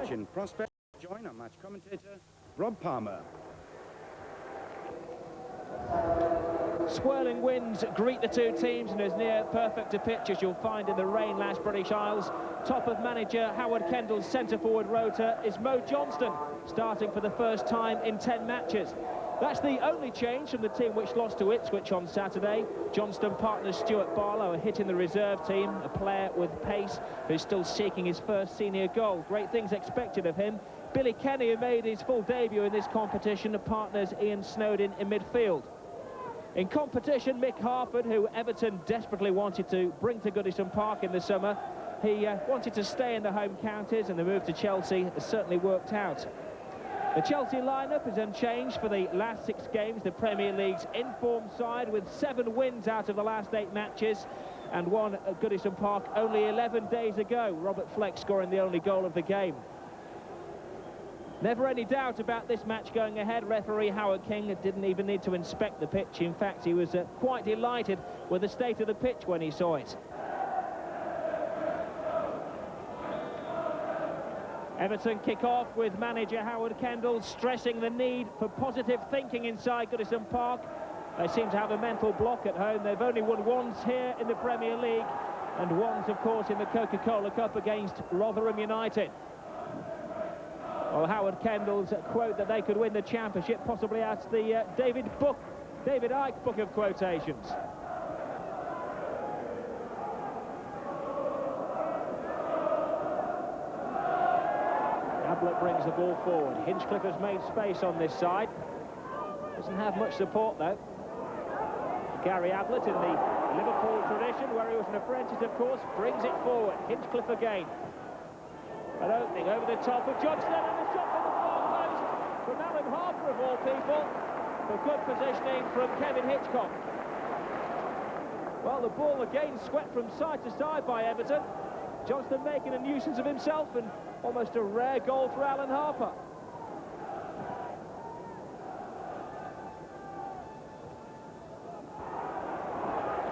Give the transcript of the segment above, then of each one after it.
match in prospect. Join our match commentator, Rob Palmer. Swirling winds greet the two teams, and as near perfect a pitch as you'll find in the rain-lashed British Isles. Top of manager Howard Kendall's centre-forward rota is Mo Johnston, starting for the first time in 10 matches. That's the only change from the team which lost to Ipswich on Saturday. Johnston partners Stuart Barlow, a hit in the reserve team, a player with pace who's still seeking his first senior goal. Great things expected of him. Billy Kenny, who made his full debut in this competition, partners Ian Snowden in midfield. In competition, Mick Harford, who Everton desperately wanted to bring to Goodison Park in the summer, he wanted to stay in the home counties, and the move to Chelsea has certainly worked out. The Chelsea lineup is unchanged for the last 6 games, the Premier League's in-form side, with 7 wins out of the last 8 matches, and one at Goodison Park only 11 days ago, Robert Fleck scoring the only goal of the game. Never any doubt about this match going ahead. Referee Howard King didn't even need to inspect the pitch. In fact, he was quite delighted with the state of the pitch when he saw it. Everton kick off with manager Howard Kendall stressing the need for positive thinking inside Goodison Park. They seem to have a mental block at home. They've only won once here in the Premier League, and once, of course, in the Coca-Cola Cup against Rotherham United. Well, Howard Kendall's quote that they could win the championship possibly adds the David Icke book of quotations. Ablett brings the ball forward. Hinchcliffe has made space on this side. Doesn't have much support, though. Gary Ablett, in the Liverpool tradition, where he was an apprentice, of course, brings it forward. Hinchcliffe again. An opening over the top of Johnston, and a shot from the far post from Alan Harper, of all people. For good positioning from Kevin Hitchcock. Well, the ball again swept from side to side by Everton. Johnston making a nuisance of himself, and almost a rare goal for Alan Harper.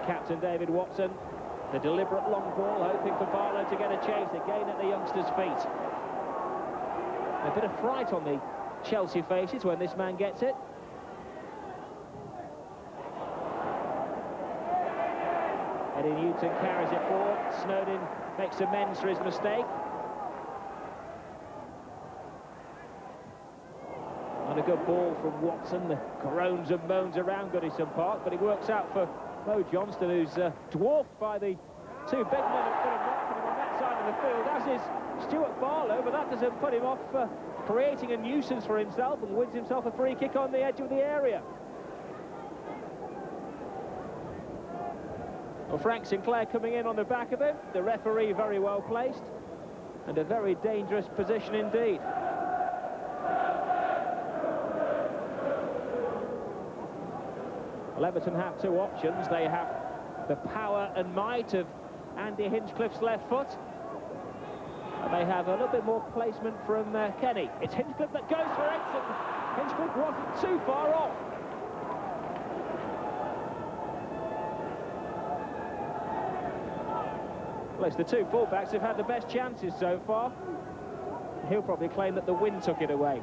Captain David Watson, the deliberate long ball, hoping for Barlow to get a chase again at the youngster's feet. A bit of fright on the Chelsea faces when this man gets it. Eddie Newton carries it forward. Snowden makes amends for his mistake. And a good ball from Watson. The groans and moans around Goodison Park, but it works out for Mo Johnston, who's dwarfed by the 2 big men that put him marking him on that side of the field, as is Stuart Barlow, but that doesn't put him off creating a nuisance for himself, and wins himself a free kick on the edge of the area. Well, Frank Sinclair coming in on the back of him, the referee very well placed, and a very dangerous position indeed. Well, Everton have 2 options. They have the power and might of Andy Hinchcliffe's left foot, and they have a little bit more placement from Kenny. It's Hinchcliffe that goes for it, and Hinchcliffe wasn't too far off. Well, it's the 2 fullbacks who've had the best chances so far. He'll probably claim that the wind took it away.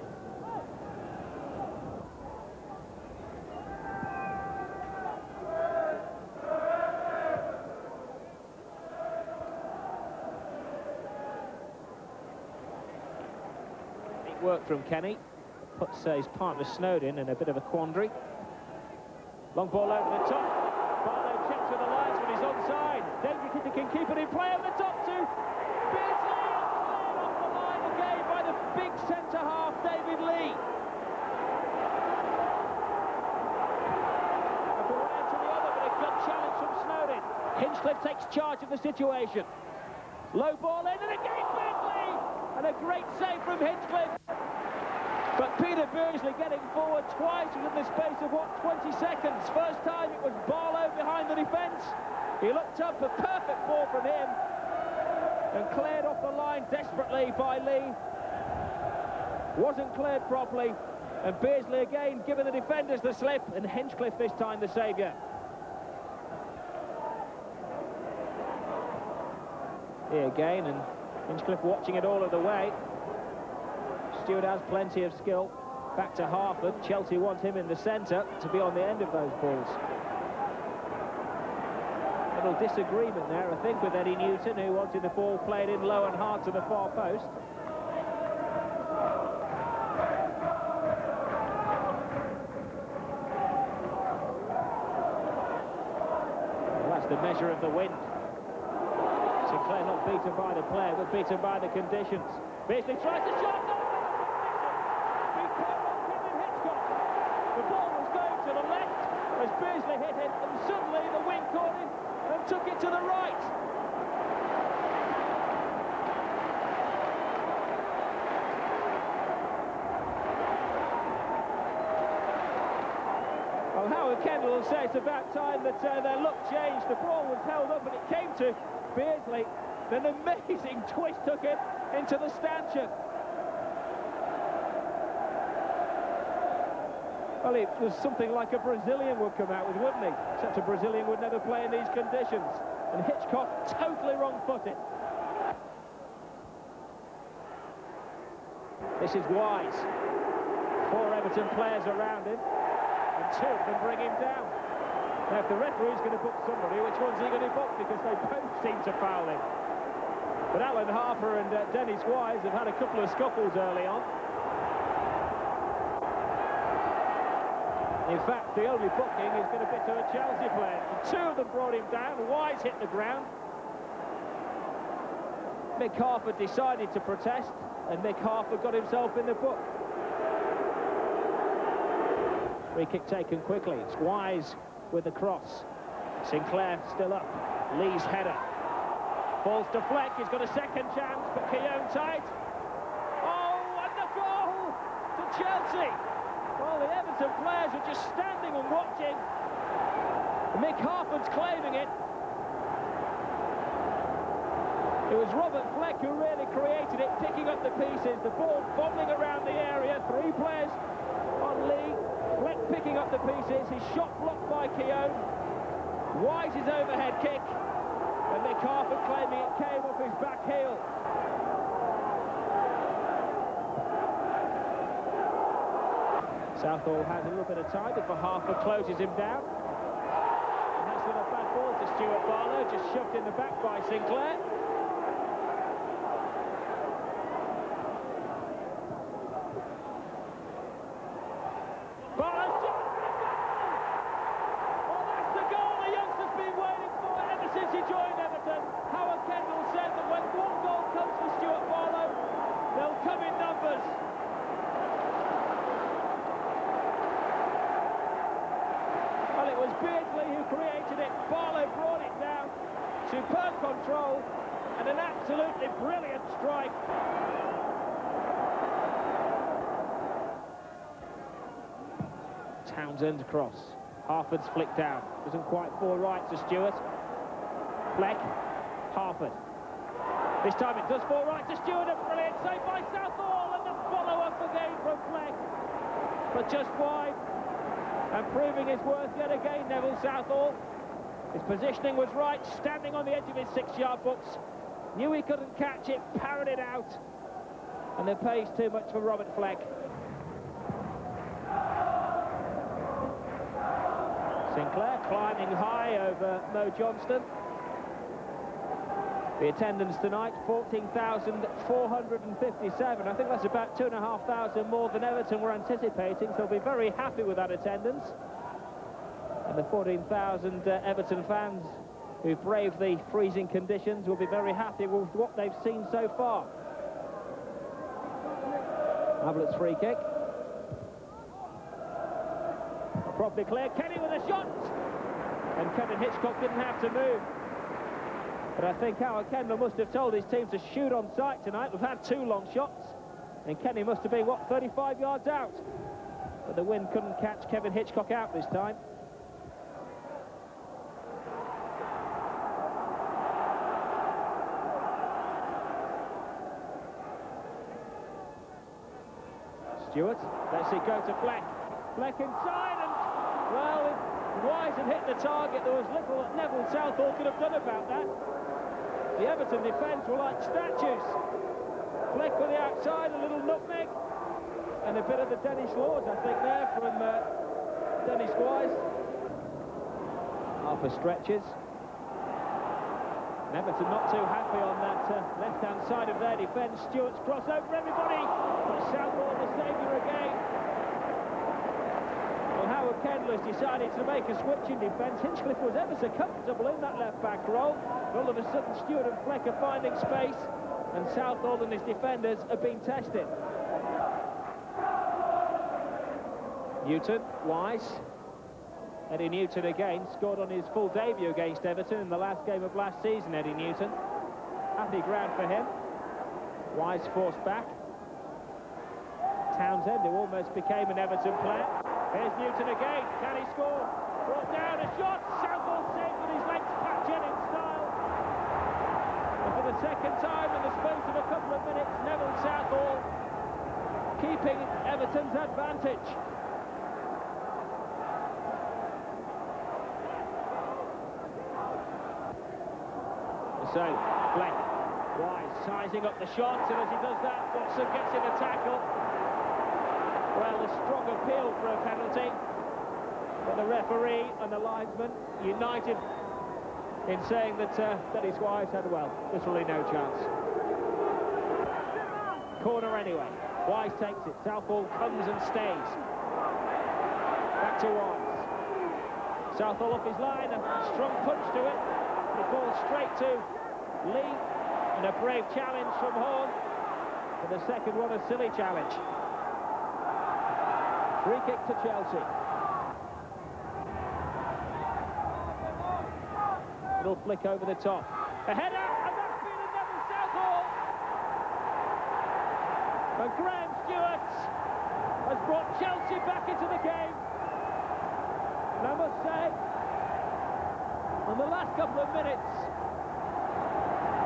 Work from Kenny, puts his partner Snowden in a bit of a quandary. Long ball over the top. Barlow checks with the lines when he's onside. Danger Kitter can keep it in play over the top to Beardsley, and off the line again by the big centre-half, David Lee. From one end to the other, but a good challenge from Snowden. Hinchcliffe takes charge of the situation. Low ball in, and again Beardsley! And a great save from Hinchcliffe. But Peter Beardsley getting forward twice within the space of, 20 seconds. First time it was Barlow behind the defence. He looked up, a perfect ball from him, and cleared off the line desperately by Lee. Wasn't cleared properly, and Beardsley again giving the defenders the slip, and Hinchcliffe this time the saviour. Here again, and Hinchcliffe watching it all of the way. Stewart has plenty of skill. Back to Harford. Chelsea want him in the centre to be on the end of those balls. Little disagreement there, I think, with Eddie Newton, who wanted the ball played in low and hard to the far post. Well, that's the measure of the wind. Sinclair not beaten by the player, but beaten by the conditions. Beasley tries to shot. He came on Kevin Hitchcock. The ball was going to the left as Beasley hit it, and suddenly the wind caught him and took it to the right. Well, Howard Kendall will say it's about time that their look changed. The ball was held up and it came to Beasley. An amazing twist took it into the stanchion. Well, it was something like a Brazilian would come out with, wouldn't he? Except a Brazilian would never play in these conditions. And Hitchcock totally wrong-footed. This is Wise. 4 Everton players around him, and 2 of them bring him down. Now, if the referee's going to book somebody, which one's he going to book? Because they both seem to foul him. But Alan Harper and Dennis Wise have had a couple of scuffles early on. In fact, the only booking is going to be to a Chelsea player. And 2 of them brought him down. Wise hit the ground. Mick Harford decided to protest, and Mick Harford got himself in the book. Free kick taken quickly. It's Wise with the cross. Sinclair still up. Lee's header. Falls to Fleck. He's got a second chance, but Keown tight. Oh, and the goal to Chelsea. Well, the Everton players are just standing and watching. Mick Harford's claiming it. It was Robert Fleck who really created it, picking up the pieces. The ball bobbling around the area. 3 players on Lee. Fleck picking up the pieces. His shot blocked by Keown. Wise's overhead kick. And Mick Harford claiming it came off his back heel. Southall has a little bit of time before Harford closes him down. And that's not a bad ball to Stuart Barlow, just shoved in the back by Sinclair. Barlow shot! Oh, that's the goal the youngster's been waiting for ever since he joined Everton. Howard Kendall said that when 1 goal comes for Stuart Barlow, they'll come in numbers. It was Beardsley who created it. Barlow brought it down. Superb control and an absolutely brilliant strike. Townsend cross. Harford's flicked down. Doesn't quite fall right to Stewart. Fleck. Harford. This time it does fall right to Stewart. A brilliant save by Southall, and the follow-up again from Fleck. But just wide. And proving his worth yet again, Neville Southall. His positioning was right, standing on the edge of his 6-yard box. Knew he couldn't catch it, parried it out. And the pace too much for Robert Fleck. Sinclair climbing high over Mo Johnston. The attendance tonight, 14,457. I think that's about 2,500 more than Everton were anticipating, so they'll be very happy with that attendance. And the 14,000 Everton fans who braved the freezing conditions will be very happy with what they've seen so far. Ablett's free kick. Properly clear. Kenny with a shot! And Kevin Hitchcock didn't have to move. But I think Howard Kendall must have told his team to shoot on sight tonight. We've had 2 long shots, and Kenny must have been, what, 35 yards out? But the wind couldn't catch Kevin Hitchcock out this time. Stewart lets it go to Fleck. Fleck inside, and, well, if Wise had hit the target, there was little that Neville Southall could have done about that. The Everton defence were like statues. Fleck on the outside, a little nook nutmeg. And a bit of the Dennis Laws, I think, there from Dennis Wise. Harper stretches. And Everton not too happy on that left-hand side of their defence. Stewart's cross over everybody. But Southall the saviour again. Well, Howard Kendall has decided to make a switch in defence. Hinchcliffe was ever so comfortable in that left-back role. All of a sudden, Stewart and Fleck are finding space, and Southall and his defenders have been tested. Newton, Wise. Eddie Newton again, scored on his full debut against Everton in the last game of last season, Eddie Newton. Happy ground for him. Wise forced back. Townsend, who almost became an Everton player. Here's Newton again, can he score? Brought down, a shot, Southall saved with his legs, Pat Jennings style. And for the second time in the space of a couple of minutes, Neville Southall keeping Everton's advantage. So, Fleck, Wise sizing up the shots, and as he does that, Watson gets in a tackle. Well, a strong appeal for a penalty, but the referee and the linesman united in saying that Dennis Wise had, well, literally no chance. Corner anyway. Wise takes it. Southall comes and stays. Back to Wise. Southall off his line, a strong punch to it. It falls straight to Lee, and a brave challenge from Horn. For the second one, a silly challenge. Free kick to Chelsea. Little flick over the top. A header, and that's been another Southall. And Graham Stewart has brought Chelsea back into the game. And I must say, in the last couple of minutes,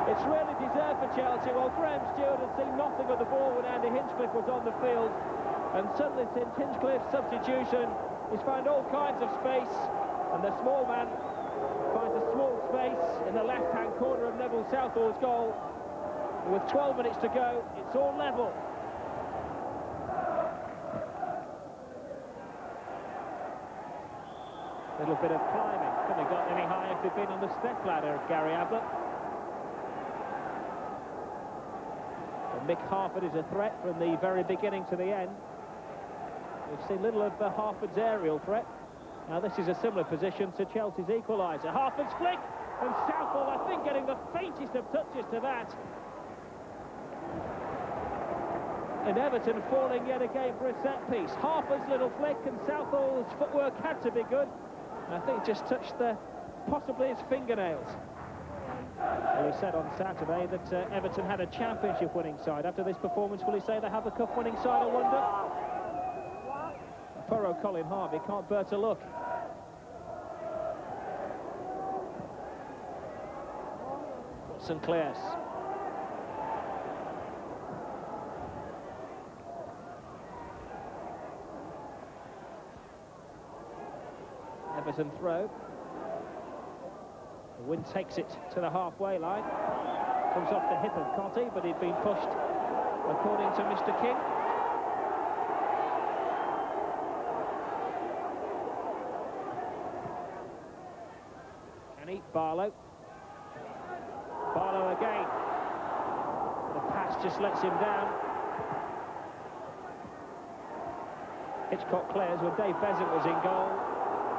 it's really deserved for Chelsea. Well, Graham Stewart had seen nothing of the ball when Andy Hinchcliffe was on the field, and suddenly since Hinchcliffe's substitution, he's found all kinds of space, and the small man finds a small space in the left-hand corner of Neville Southall's goal. And with 12 minutes to go, it's all level. Little bit of climbing. Couldn't have got any higher if he'd been on the step ladder of Gary Ablett. And Mick Harford is a threat from the very beginning to the end. We've seen little of Harford's aerial threat. Now this is a similar position to Chelsea's equaliser. Harford's flick, and Southall, I think, getting the faintest of touches to that. And Everton falling yet again for a set piece. Harford's little flick, and Southall's footwork had to be good. I think just touched possibly his fingernails. Well, he said on Saturday that Everton had a championship-winning side. After this performance, will he say they have a cup-winning side, I wonder? Furrow Colin Harvey can't bear to look. St Clair's. Everton throw. The wind takes it to the halfway line. Comes off the hip of Cottee, but he'd been pushed according to Mr. King. Kenny, Barlow. Barlow again. The pass just lets him down. Hitchcock clears when Dave Beasant was in goal.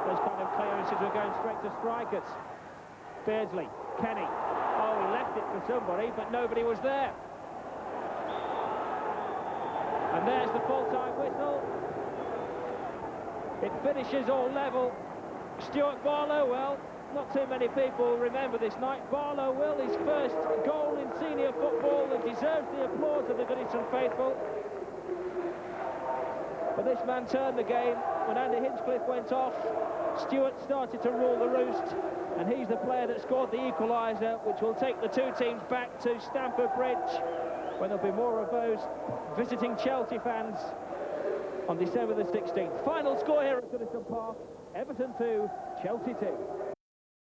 Those kind of clearances were going straight to strikers. Beardsley, Kenny. Oh, he left it for somebody, but nobody was there. And there's the full-time whistle. It finishes all level. Stuart Barlow, well, not too many people remember this night. Barlow will, his first goal in senior football, and deserves the applause of the Goodison faithful. But this man turned the game. When Andy Hinchcliffe went off, Stewart started to rule the roost, and he's the player that scored the equaliser, which will take the two teams back to Stamford Bridge, when there'll be more of those visiting Chelsea fans on December the 16th. Final score here at Goodison Park, Everton 2, Chelsea 2.